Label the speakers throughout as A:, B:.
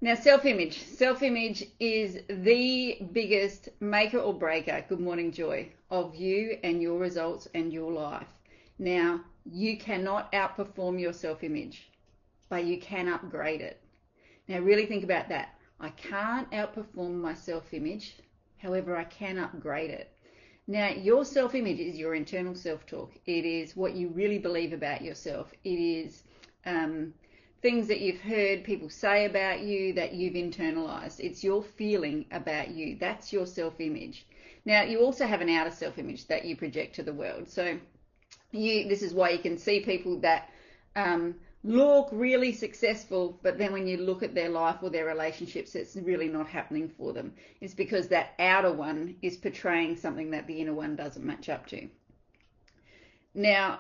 A: Now, self-image. Self-image is the biggest maker or breaker, good morning, Joy, of you and your results and your life. Now, you cannot outperform your self-image, but you can upgrade it. Now, really think about that. I can't outperform my self-image, however, I can upgrade it. Now, your self-image is your internal self-talk. It is what you really believe about yourself. It is things that you've heard people say about you that you've internalized. It's your feeling about you. That's your self-image. Now, you also have an outer self-image that you project to the world. So this is why you can see people that look really successful, but then when you look at their life or their relationships, it's really not happening for them. It's because that outer one is portraying something that the inner one doesn't match up to. Now,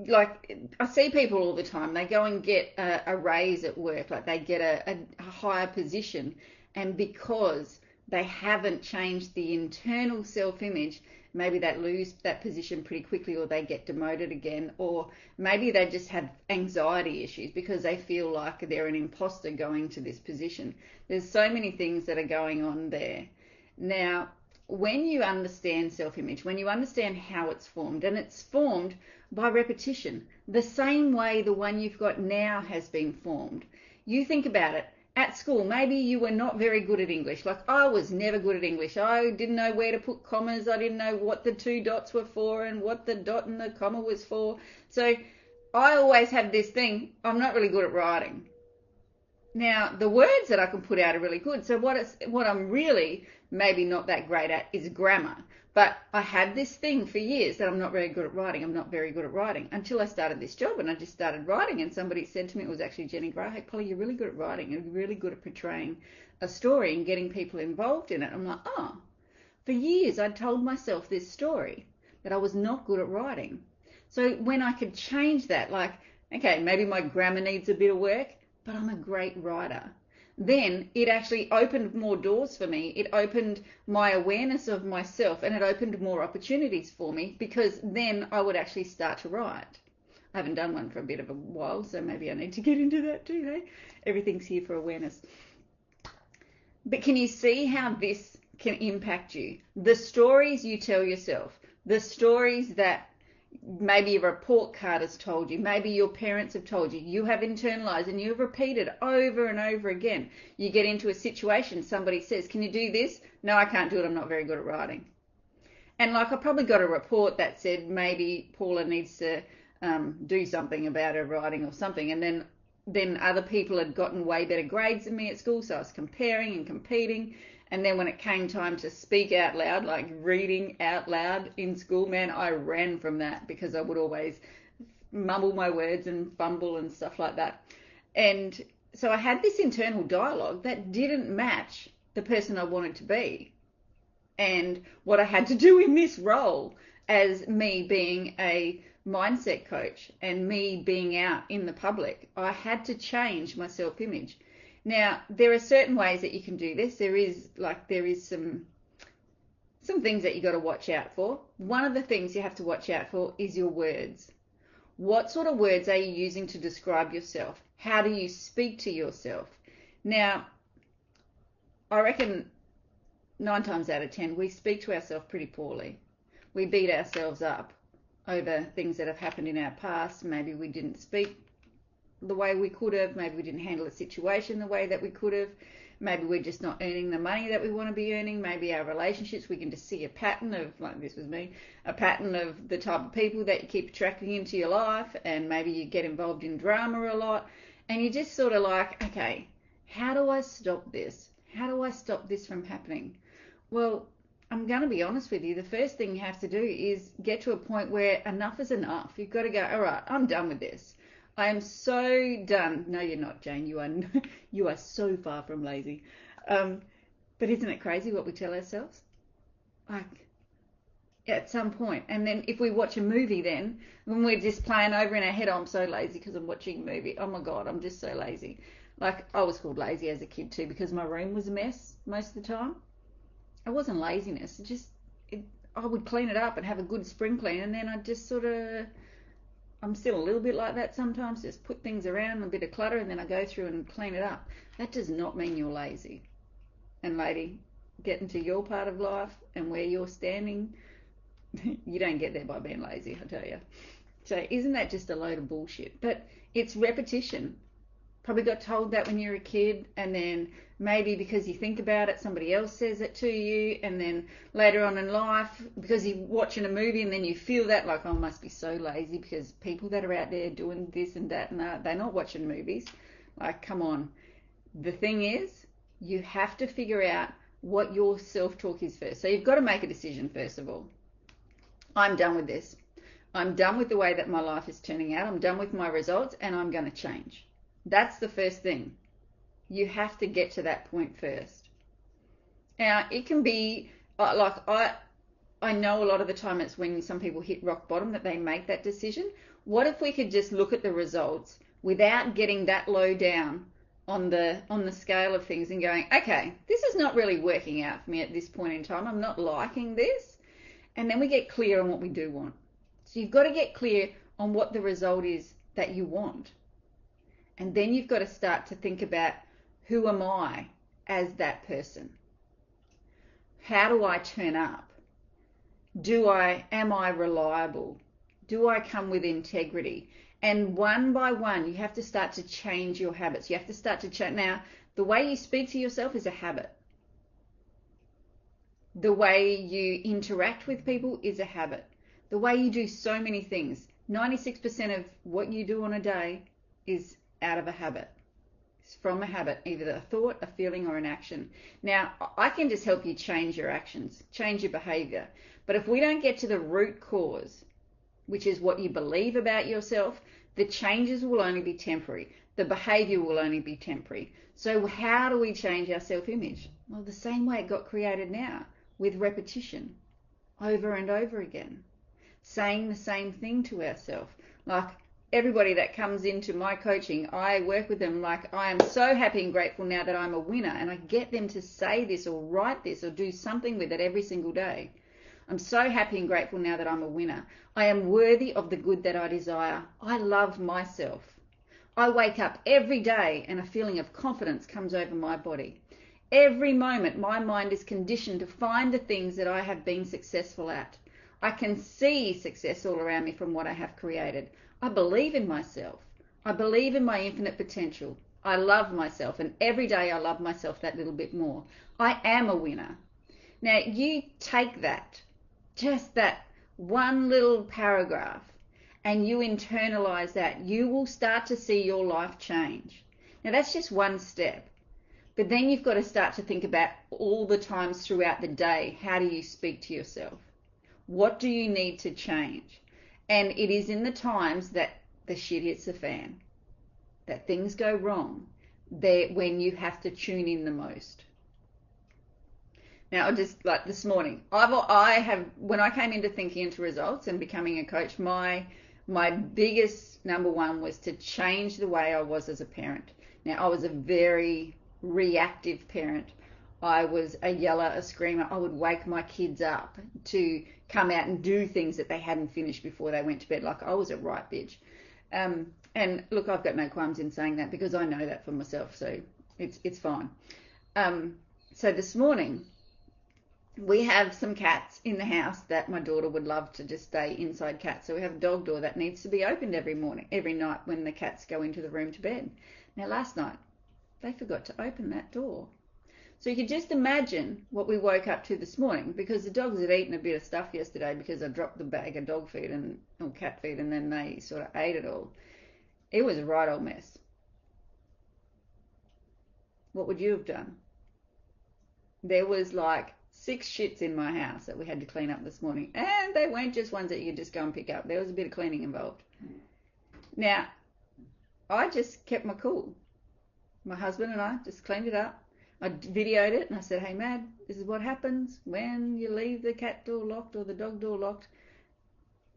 A: like, I see people all the time, they go and get a raise at work, like they get a higher position, and because they haven't changed the internal self-image, maybe they lose that position pretty quickly, or they get demoted again, or maybe they just have anxiety issues because they feel like they're an imposter going to this position. There's so many things that are going on there. Now, when you understand self-image, when you understand how it's formed, and it's formed by repetition, the same way the one you've got now has been formed. You think about it. At school, maybe you were not very good at English. Like, I was never good at English. I didn't know where to put commas. I didn't know what the two dots were for and what the dot and the comma was for. So I always have this thing, I'm not really good at writing. Now, the words that I can put out are really good. So what I'm really maybe not that great at is grammar. But I had this thing for years that I'm not very good at writing. I'm not very good at writing until I started this job, and I just started writing, and somebody said to me, it was actually Jenny Gray, hey, Polly, you're really good at writing. You're really good at portraying a story and getting people involved in it. I'm like, oh. For years, I'd told myself this story that I was not good at writing. So when I could change that, like, okay, maybe my grammar needs a bit of work, but I'm a great writer. Then it actually opened more doors for me. It opened my awareness of myself, and it opened more opportunities for me, because then I would actually start to write. I haven't done one for a bit of a while, so maybe I need to get into that too, hey? Everything's here for awareness. But can you see how this can impact you? The stories you tell yourself, the stories that maybe a report card has told you, maybe your parents have told you, you have internalized and you've repeated over and over again. You get into a situation, somebody says, can you do this? No, I can't do it, I'm not very good at writing. And like, I probably got a report that said maybe Paula needs to do something about her writing or something, and then other people had gotten way better grades than me at school, so I was comparing and competing. And then when it came time to speak out loud, like reading out loud in school, man, I ran from that, because I would always mumble my words and fumble and stuff like that. And so I had this internal dialogue that didn't match the person I wanted to be, and what I had to do in this role as me being a mindset coach and me being out in the public. I had to change my self-image. Now, there are certain ways that you can do this. There is some things that you got to watch out for. One of the things you have to watch out for is your words. What sort of words are you using to describe yourself? How do you speak to yourself? Now, I reckon 9 times out of 10, we speak to ourselves pretty poorly. We beat ourselves up over things that have happened in our past. Maybe we didn't speak the way we could have, maybe we didn't handle a situation the way that we could have, maybe we're just not earning the money that we want to be earning, maybe our relationships, we can just see a pattern of, like this was me, a pattern of the type of people that you keep attracting into your life, and maybe you get involved in drama a lot, and you just sort of like, okay, how do I stop this? How do I stop this from happening? Well, I'm going to be honest with you, the first thing you have to do is get to a point where enough is enough. You've got to go, all right, I'm done with this. I am so done. No, you're not, Jane. You are so far from lazy. But isn't it crazy what we tell ourselves? Like, at some point. And then if we watch a movie, then when we're just playing over in our head, oh, I'm so lazy because I'm watching a movie. Oh my God, I'm just so lazy. Like, I was called lazy as a kid too, because my room was a mess most of the time. It wasn't laziness. I would clean it up and have a good spring clean, and then I'd just sort of I'm still a little bit like that sometimes, just put things around, a bit of clutter, and then I go through and clean it up. That does not mean you're lazy. And lady, get into your part of life and where you're standing, you don't get there by being lazy, I tell you. So isn't that just a load of bullshit? But it's repetition. Probably got told that when you were a kid, and then maybe because you think about it, somebody else says it to you, and then later on in life, because you're watching a movie and then you feel that, like, oh, I must be so lazy because people that are out there doing this and that, and that, they're not watching movies. Like, come on. The thing is, you have to figure out what your self-talk is first. So you've got to make a decision, first of all. I'm done with this. I'm done with the way that my life is turning out. I'm done with my results, and I'm going to change. That's the first thing. You have to get to that point first. Now, it can be, like, I know a lot of the time it's when some people hit rock bottom that they make that decision. What if we could just look at the results without getting that low down on the scale of things and going, okay, this is not really working out for me at this point in time. I'm not liking this. And then we get clear on what we do want. So you've got to get clear on what the result is that you want. And then you've got to start to think about, who am I as that person? How do I turn up? Am I reliable? Do I come with integrity? And one by one, you have to start to change your habits. You have to start to change. Now, the way you speak to yourself is a habit. The way you interact with people is a habit. The way you do so many things, 96% of what you do on a day is out of a habit. It's from a habit, either a thought, a feeling, or an action. Now, I can just help you change your actions, change your behavior. But if we don't get to the root cause, which is what you believe about yourself, the changes will only be temporary. The behavior will only be temporary. So how do we change our self-image? Well, the same way it got created now, with repetition, over and over again. Saying the same thing to ourselves. Like, everybody that comes into my coaching, I work with them like, I am so happy and grateful now that I'm a winner, and I get them to say this or write this or do something with it every single day. I'm so happy and grateful now that I'm a winner. I am worthy of the good that I desire. I love myself. I wake up every day and a feeling of confidence comes over my body. Every moment my mind is conditioned to find the things that I have been successful at. I can see success all around me from what I have created. I believe in myself. I believe in my infinite potential. I love myself, and every day I love myself that little bit more. I am a winner. Now, you take that, just that one little paragraph, and you internalize that, you will start to see your life change. Now, that's just one step. But then you've got to start to think about all the times throughout the day, how do you speak to yourself? What do you need to change? And it is in the times that the shit hits the fan, that things go wrong, when you have to tune in the most. Now, just like this morning, when I came into Thinking into Results and becoming a coach, my biggest number one was to change the way I was as a parent. Now, I was a very reactive parent. I was a yeller, a screamer. I would wake my kids up to come out and do things that they hadn't finished before they went to bed. Like, I was a right bitch. And look, I've got no qualms in saying that because I know that for myself, so it's fine. So this morning, we have some cats in the house that my daughter would love to just stay inside cats. So we have a dog door that needs to be opened every night when the cats go into the room to bed. Now, last night, they forgot to open that door. So you could just imagine what we woke up to this morning, because the dogs had eaten a bit of stuff yesterday because I dropped the bag of dog feed or cat feed, and then they sort of ate it all. It was a right old mess. What would you have done? There was like 6 shits in my house that we had to clean up this morning, and they weren't just ones that you could just go and pick up. There was a bit of cleaning involved. Now, I just kept my cool. My husband and I just cleaned it up. I videoed it and I said, hey, Mad, this is what happens when you leave the cat door locked or the dog door locked.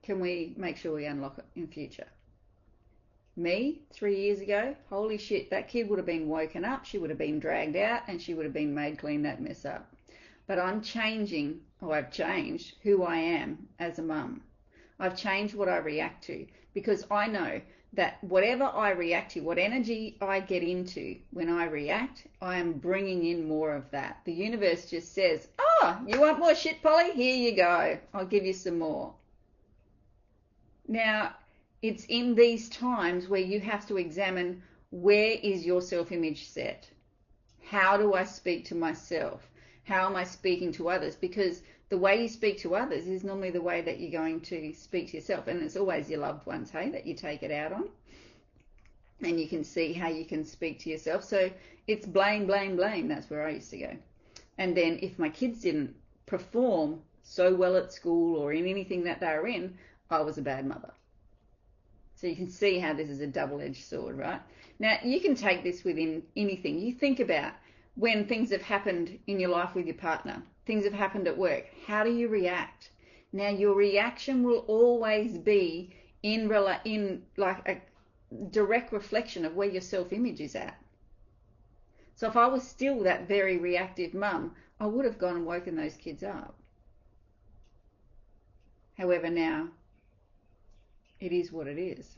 A: Can we make sure we unlock it in future? Me, 3 years ago, holy shit, that kid would have been woken up, she would have been dragged out, and she would have been made clean that mess up. But I've changed who I am as a mum. I've changed what I react to, because I know that whatever I react to, what energy I get into when I react, I am bringing in more of that. The universe just says, oh, you want more shit, Polly? Here you go. I'll give you some more. Now, it's in these times where you have to examine, where is your self-image set? How do I speak to myself? How am I speaking to others? Because the way you speak to others is normally the way that you're going to speak to yourself. And it's always your loved ones, hey, that you take it out on. And you can see how you can speak to yourself. So it's blame, blame, blame. That's where I used to go. And then if my kids didn't perform so well at school or in anything that they were in, I was a bad mother. So you can see how this is a double-edged sword, right? Now, you can take this within anything. You think about when things have happened in your life with your partner, things have happened at work. How do you react? Now, your reaction will always be in like a direct reflection of where your self-image is at. So if I was still that very reactive mum, I would have gone and woken those kids up. However, now, it is what it is.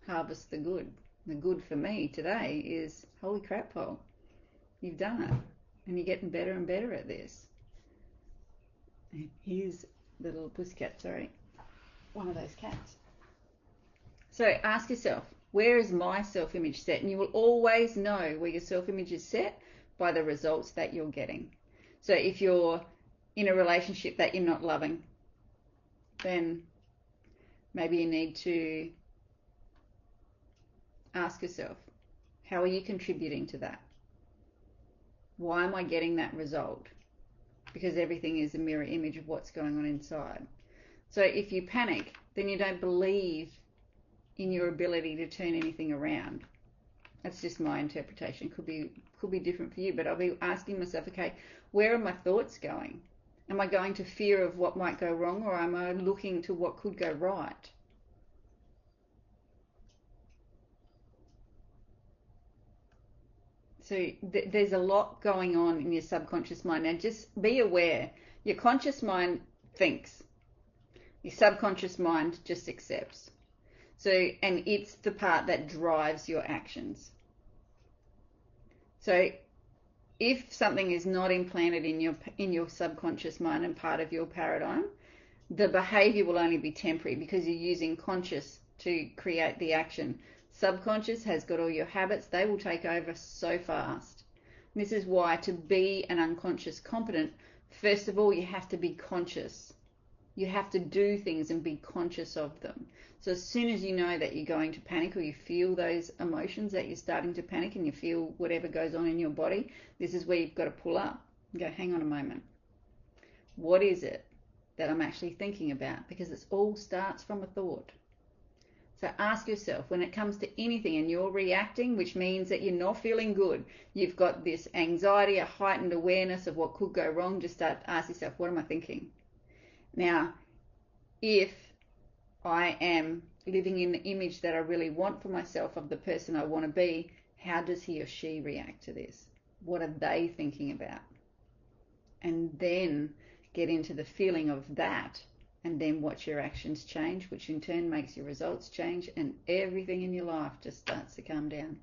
A: Harvest the good. The good for me today is, holy crap, Paul, you've done it. And you're getting better and better at this. Here's the little pussycat, sorry. One of those cats. So ask yourself, where is my self-image set? And you will always know where your self-image is set by the results that you're getting. So if you're in a relationship that you're not loving, then maybe you need to ask yourself, how are you contributing to that? Why am I getting that result? Because everything is a mirror image of what's going on inside. So if you panic, then you don't believe in your ability to turn anything around. That's just my interpretation. Could be different for you, but I'll be asking myself, okay, where are my thoughts going? Am I going to fear of what might go wrong, or am I looking to what could go right? So there's a lot going on in your subconscious mind. Now just be aware. Your conscious mind thinks. Your subconscious mind just accepts. So, and it's the part that drives your actions. So if something is not implanted in your subconscious mind and part of your paradigm, the behavior will only be temporary, because you're using conscious to create the action. Subconscious has got all your habits. They will take over so fast. And this is why, to be an unconscious competent, first of all, you have to be conscious. You have to do things and be conscious of them. So as soon as you know that you're going to panic, or you feel those emotions that you're starting to panic, and you feel whatever goes on in your body, this is where you've got to pull up and go, hang on a moment. What is it that I'm actually thinking about? Because it all starts from a thought. So ask yourself, when it comes to anything and you're reacting, which means that you're not feeling good, you've got this anxiety, a heightened awareness of what could go wrong, just start to ask yourself, what am I thinking? Now, if I am living in the image that I really want for myself of the person I want to be, how does he or she react to this? What are they thinking about? And then get into the feeling of that, and then watch your actions change, which in turn makes your results change, and everything in your life just starts to calm down.